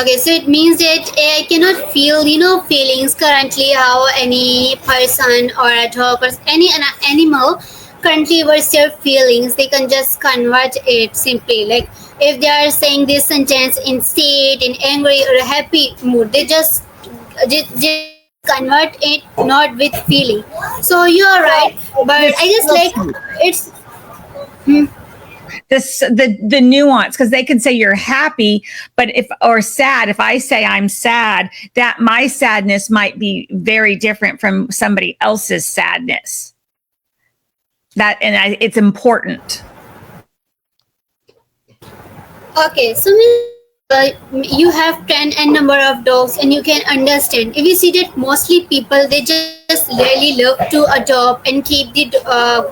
Okay, so it means that AI cannot feel, feelings currently how any person or a dog or any animal currently was their feelings. They can just convert it simply. Like if they are saying this sentence in sad, in angry or a happy mood, they just convert it not with feeling. So you are right, but I just like it's. Hmm. This the nuance, because they can say you're happy, but or sad, if I say I'm sad, that my sadness might be very different from somebody else's sadness. It's important. Okay, so you have 10 and number of dogs and you can understand. If you see that mostly people, they just really love to adopt and keep the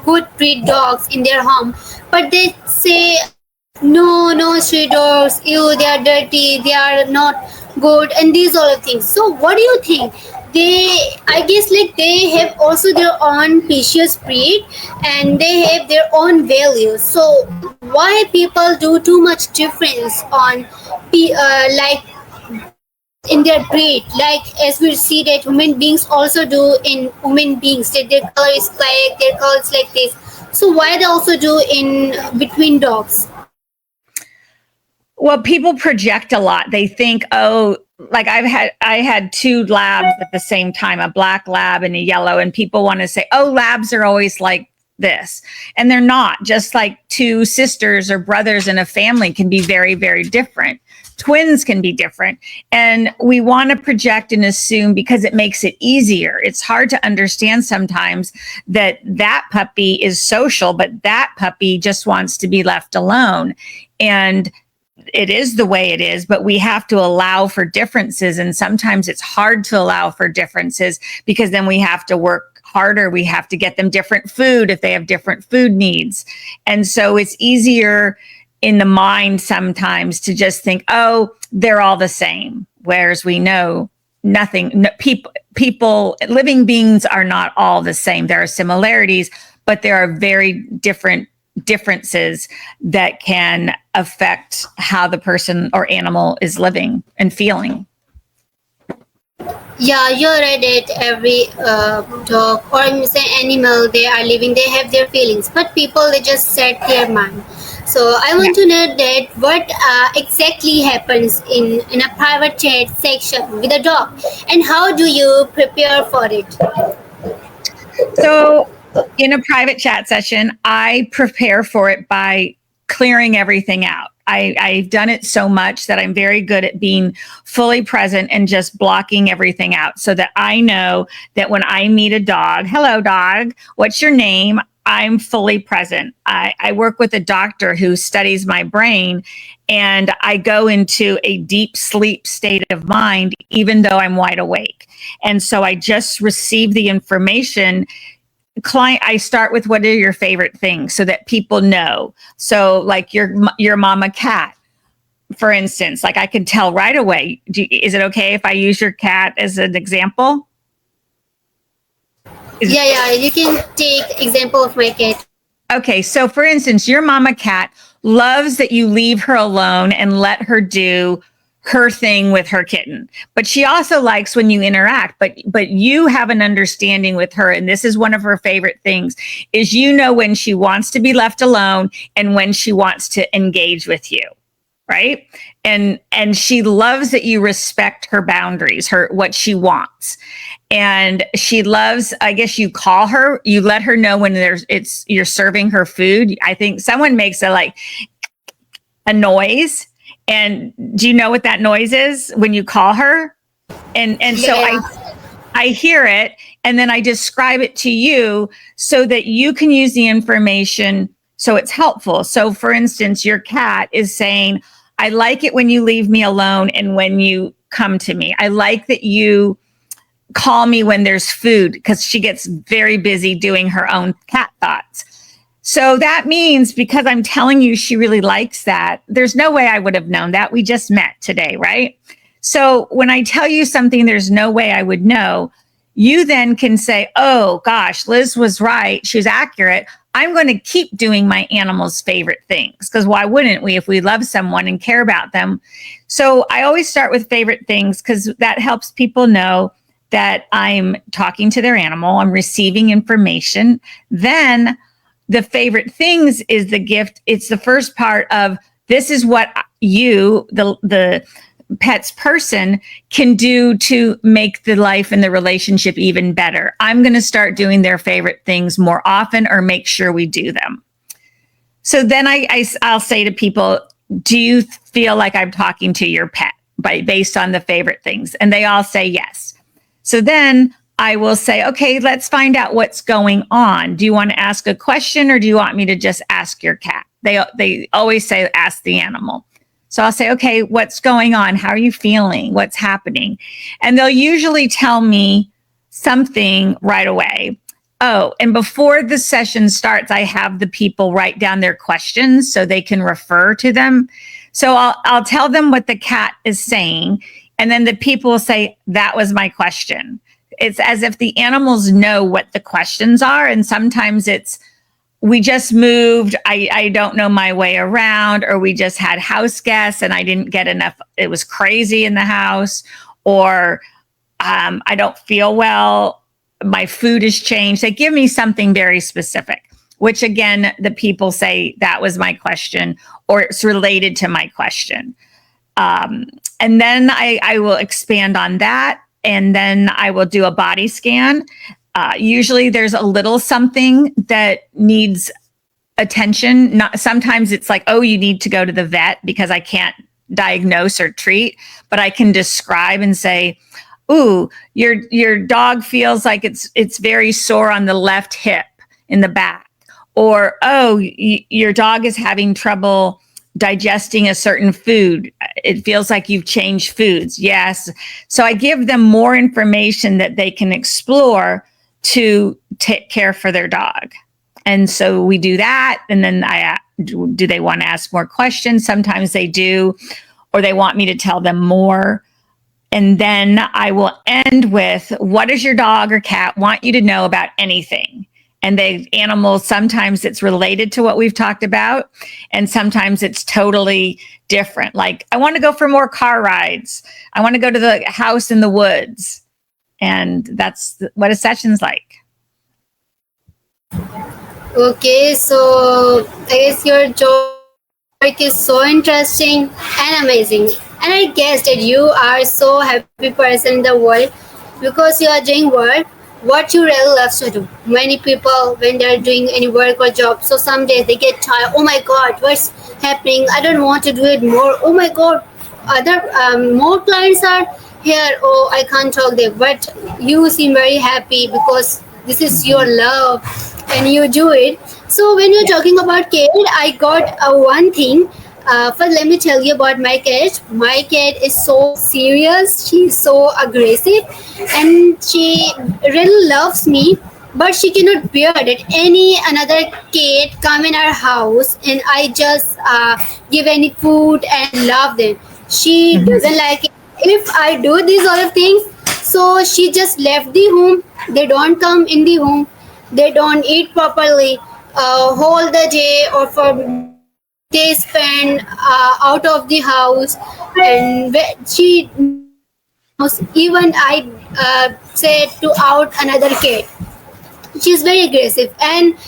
good breed dogs in their home. But they say, no stray dogs, ew, they are dirty, they are not good, and these all of things. So what do you think? I guess like they have also their own precious breed and they have their own values. So why people do too much difference on like in their breed, like as we see that human beings also do in human beings, that their color is like their color is like this. So why they also do in between dogs? Well, people project a lot. They think, oh, like I had two labs at the same time, a black lab and a yellow, and people want to say, oh, labs are always like this. And they're not. Just like two sisters or brothers in a family can be very, very different. Twins can be different. And we want to project and assume because it makes it easier. It's hard to understand sometimes that puppy is social, but that puppy just wants to be left alone. And it is the way it is, but we have to allow for differences. And sometimes it's hard to allow for differences because then we have to work harder. We have to get them different food if they have different food needs. And so it's easier in the mind sometimes to just think, oh, they're all the same. Whereas we know nothing, people, living beings are not all the same. There are similarities, but there are very differences that can affect how the person or animal is living and feeling. Yeah, you're right that every dog or say animal they are living, they have their feelings, but people they just set their mind. So I want to know that what exactly happens in a private chat section with a dog, and how do you prepare for it? So in a private chat session, I prepare for it by clearing everything out. I've done it so much that I'm very good at being fully present and just blocking everything out so that I know that when I meet a dog, hello dog, what's your name? I'm fully present. I work with a doctor who studies my brain, and I go into a deep sleep state of mind, even though I'm wide awake. And so I just receive the information. I start with what are your favorite things so that people know. So like your mama cat, for instance, like I can tell right away. Is it okay if I use your cat as an example? Yeah, you can take example of my cat. Okay, so for instance, your mama cat loves that you leave her alone and let her do her thing with her kitten. But she also likes when you interact, but you have an understanding with her. And this is one of her favorite things is, when she wants to be left alone and when she wants to engage with you. Right. And she loves that you respect her boundaries, what she wants. And she loves, I guess you call her, you let her know when you're serving her food. I think someone makes a noise. And do you know what that noise is when you call her? And so I hear it and then I describe it to you so that you can use the information so it's helpful. So for instance, your cat is saying, I like it when you leave me alone and when you come to me. I like that you call me when there's food, because she gets very busy doing her own cat thoughts. So that means because I'm telling you she really likes that, there's no way I would have known that. We just met today, right? So when I tell you something, there's no way I would know. You then can say, oh gosh, Liz was right. She was accurate. I'm going to keep doing my animal's favorite things, because why wouldn't we if we love someone and care about them? So I always start with favorite things, because that helps people know that I'm talking to their animal, I'm receiving information. Then the favorite things is the gift. It's the first part of, this is what you, the pet's person, can do to make the life and the relationship even better. I'm going to start doing their favorite things more often, or make sure we do them. So then I'll say to people, do you feel like I'm talking to your pet based on the favorite things? And they all say yes. So then I will say, okay, let's find out what's going on. Do you want to ask a question, or do you want me to just ask your cat? They always say, ask the animal. So I'll say, okay, what's going on? How are you feeling? What's happening? And they'll usually tell me something right away. Oh, and before the session starts, I have the people write down their questions so they can refer to them. So I'll tell them what the cat is saying, and then the people will say, that was my question. It's as if the animals know what the questions are. And sometimes it's, we just moved, I don't know my way around, or we just had house guests and I didn't get enough, it was crazy in the house, or I don't feel well, my food has changed. They give me something very specific, which again, the people say, that was my question, or it's related to my question. And then I will expand on that, and then I will do a body scan. Usually there's a little something that needs attention. Sometimes it's like, oh, you need to go to the vet, because I can't diagnose or treat, but I can describe and say, ooh, your dog feels like it's very sore on the left hip in the back. Or, oh, your dog is having trouble digesting a certain food. It feels like you've changed foods. Yes. So I give them more information that they can explore to take care for their dog. And so we do that. And then do they want to ask more questions? Sometimes they do, or they want me to tell them more. And then I will end with, what does your dog or cat want you to know about anything? And the animal, sometimes it's related to what we've talked about, and sometimes it's totally different. Like, I want to go for more car rides. I want to go to the house in the woods. And that's what a session's like. Okay, so I guess your job work is so interesting and amazing. And I guess that you are so happy person in the world, because you are doing work what you really love to do. Many people, when they're doing any work or job, so some days they get tired. Oh my God, what's happening? I don't want to do it more. Oh my God, other more clients are here. Oh, I can't talk there. But you seem very happy, because this is your love and you do it. So when you're talking about cat, I got one thing. First, let me tell you about my cat. My cat is so serious. She's so aggressive, and she really loves me. But she cannot bear that any another cat come in our house and I just give any food and love them. She doesn't like it if I do these other things. So she just left the home. They don't come in the home. They don't eat properly. Whole the day or for they spend out of the house, and she even I said to out another cat. She's very aggressive, and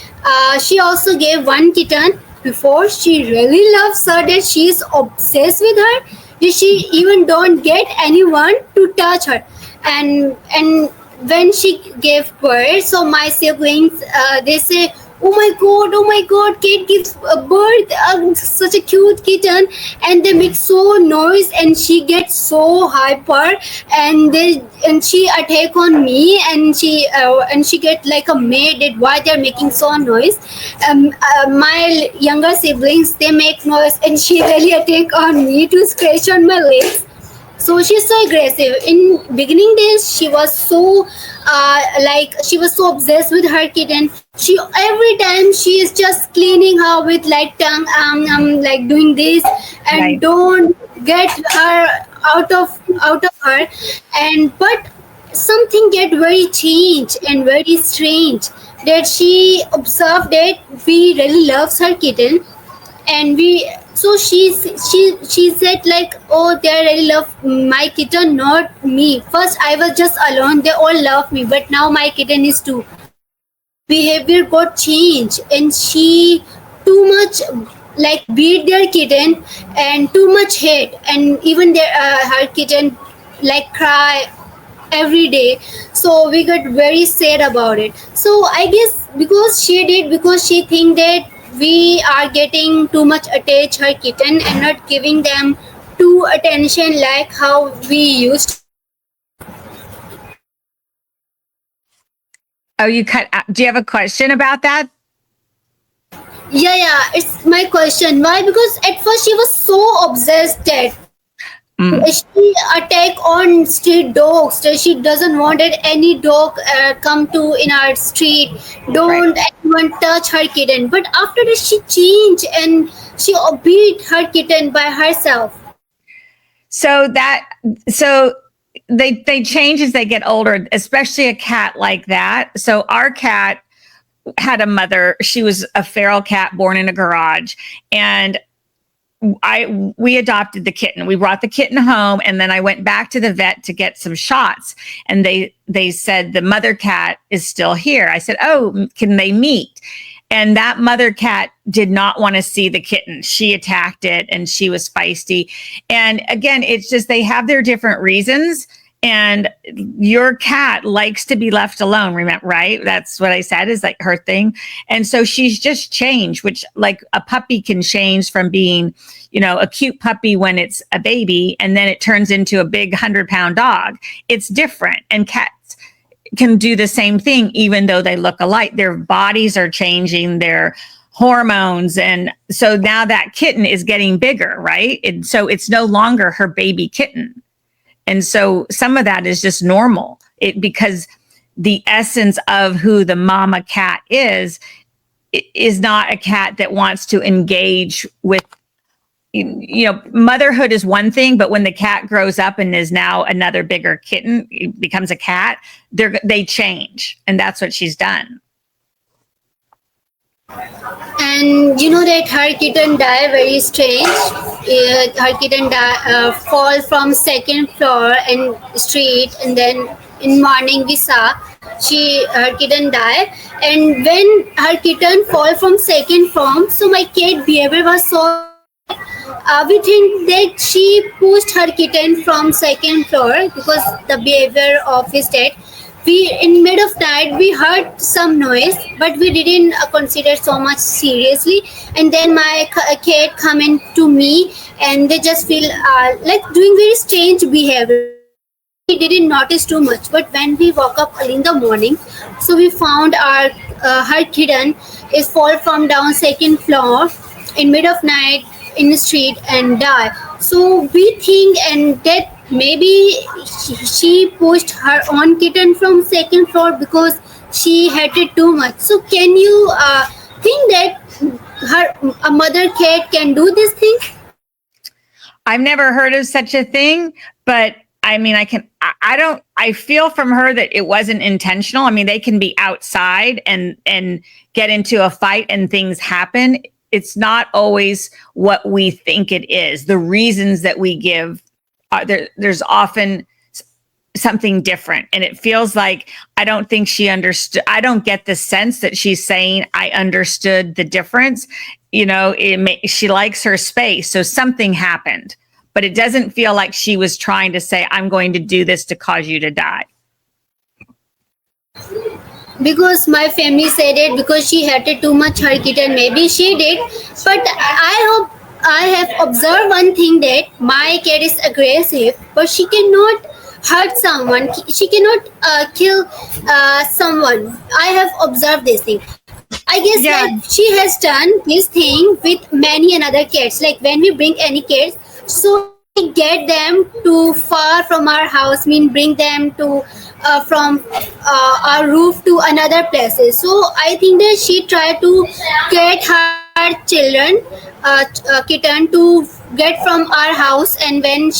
she also gave one kitten before. She really loves her, that she's obsessed with her, that she even don't get anyone to touch her. And when she gave birth, so my siblings they say, oh my god, Kate gives birth, such a cute kitten, and they make so noise, and she gets so hyper, and she attack on me, and she get like a maid that why they're making so noise. My younger siblings, they make noise, and she really attack on me to scratch on my legs. So she's so aggressive. In beginning days, she was so she was so obsessed with her kitten. She every time she is just cleaning her with like tongue, like doing this, and Right. don't get her out of her. And but something get very changed and very strange that she observed that we really loves her kitten, and we so she said like, oh, they really love my kitten, not me. First I was just alone, they all love me, but now my kitten is too. So her behavior got changed, and she too much like beat their kitten, and too much hate, and even their her kitten like cry every day. So we got very sad about it. So I guess because she did, because she think that we are getting too much attached her kitten and not giving them too attention like how we used to. Oh, you cut out. Do you have a question about that? Yeah, it's my question. Why? Because at first she was so obsessed that she attack on street dogs. That she doesn't want that any dog come to in our street. Don't anyone touch her kitten. But after that, she changed and she beat her kitten by herself. So they change as they get older, especially a cat like that. So our cat had a mother. She was a feral cat born in a garage, and we adopted the kitten. We brought the kitten home, and then I went back to the vet to get some shots, and they said the mother cat is still here. I said, oh, can they meet? And that mother cat did not want to see the kitten. She attacked it, and she was feisty. And again, it's just they have their different reasons. And your cat likes to be left alone, remember, right? That's what I said is like her thing. And so she's just changed, which like a puppy can change from being, a cute puppy when it's a baby, and then it turns into a big 100-pound dog. It's different. And cats can do the same thing, even though they look alike. Their bodies are changing, their hormones. And so now that kitten is getting bigger, right? And so it's no longer her baby kitten. And so some of that is just normal. Because the essence of who the mama cat is not a cat that wants to engage with, motherhood is one thing, but when the cat grows up and is now another bigger kitten, it becomes a cat, they change. And that's what she's done. And you know that her kitten died very strange. Her kitten fall from second floor and street, and then in morning we saw her kitten die. And when her kitten fall from second floor, so my cat behavior was so bad. We think that she pushed her kitten from second floor because the behavior of his dad. We in mid of night we heard some noise, but we didn't consider so much seriously. And then my cat come in to me, and they just feel like doing very strange behavior. We didn't notice too much, but when we woke up early in the morning, so we found our her kitten is fall from down second floor in mid of night in the street and die. So we think and that maybe she pushed her own kitten from second floor because she hated too much. So can you think that a mother cat can do this thing? I've never heard of such a thing, but I mean, I feel from her that it wasn't intentional. I mean, they can be outside and get into a fight and things happen. It's not always what we think it is. The reasons that we give, there's often something different. And it feels like, I don't think she understood. I don't get the sense that she's saying, I understood the difference. She likes her space. So something happened, but it doesn't feel like she was trying to say, I'm going to do this to cause you to die. Because my family said it because she hated too much her kitten. Maybe she did, but I have observed one thing, that my cat is aggressive, but she cannot hurt someone. She cannot kill someone. I have observed this thing. I guess like she has done this thing with many another cats. Like when we bring any cats, so we get them to far from our house, bring them to from our roof to another places. So I think that she tried to get her children kitten to get from our house, and when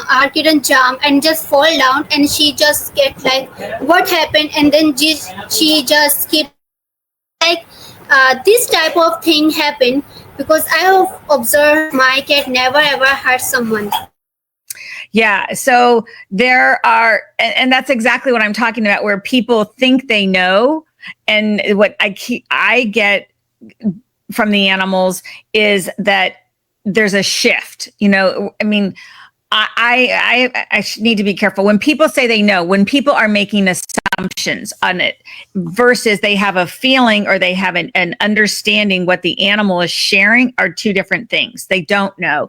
our kitten jump and just fall down, and she just get like what happened, and then she just keep like this type of thing happen because I have observed my cat never ever hurt someone. Yeah. So there are, and that's exactly what I'm talking about, where people think they know. And what I get from the animals is that there's a shift. You know, I mean, I need to be careful when people say they know, when people are making assumptions on it versus they have a feeling or they have an understanding what the animal is sharing are two different things. They don't know.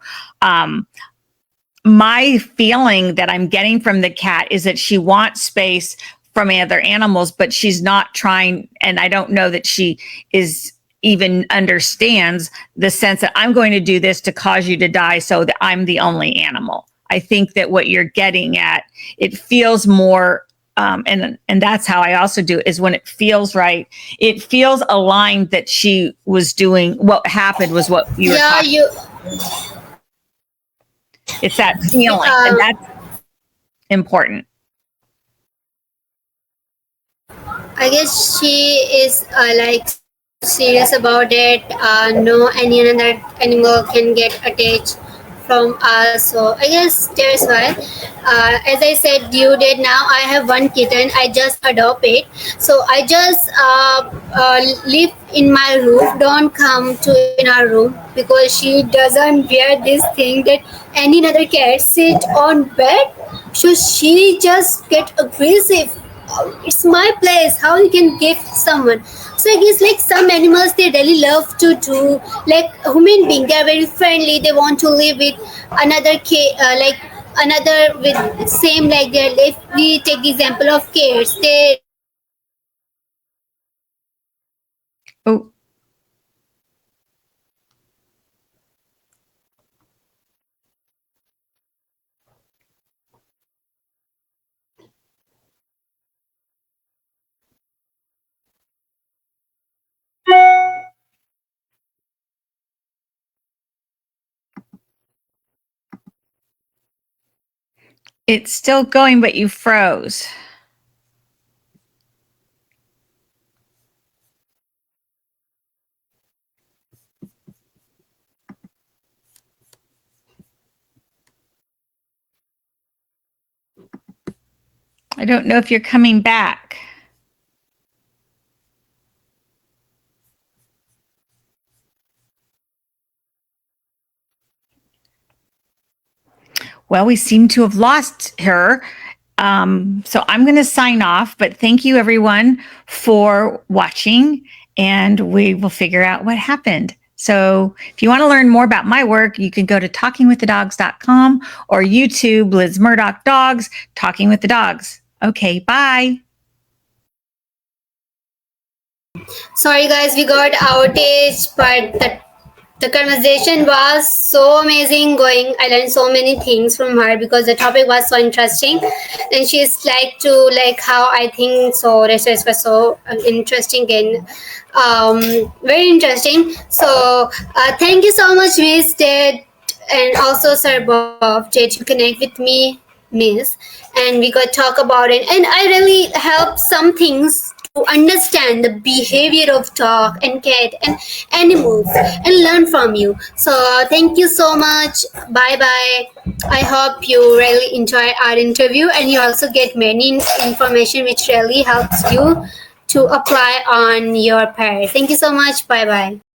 My feeling that I'm getting from the cat is that she wants space from other animals, but she's not trying. And I don't know that she is even understands the sense that I'm going to do this to cause you to die so that I'm the only animal. I think that what you're getting at, it feels more, and that's how I also do it, is when it feels right. It feels aligned that she was doing, what happened was what you were talking about. It's that feeling, and that's important. I guess she is like serious about it. No, any other animal can get attached from us. So I guess that's why. As I said, due date now, I have one kitten. I just adopt it. So I just live in my room. Don't come to in our room because she doesn't wear this thing that any other cat sit on bed. So she just get aggressive. It's my place, how you can give someone. So I guess like some animals they really love to do, like human being, they are very friendly, they want to live with another like another with same like their. If we take the example of cats, they Oh, it's still going, but you froze. I don't know if you're coming back. Well, we seem to have lost her. So I'm going to sign off, but thank you everyone for watching, and we will figure out what happened. So if you want to learn more about my work, you can go to talkingwiththedogs.com or YouTube, Liz Murdoch Dogs, Talking with the Dogs. Okay, bye. sorry guys, we got outage, but the conversation was so amazing going. I learned so many things from her because the topic was so interesting, and she's like to like how I think so. Research was so interesting and very interesting. So thank you so much, Miss Ted, and also Sir Bob, Ted, to connect with me, Miss, and we got talk about it, and I really helped some things to understand the behavior of dog and cat and animals and learn from you. So thank you so much. Bye bye. I hope you really enjoy our interview and you also get many information which really helps you to apply on your pet. Thank you so much. Bye bye.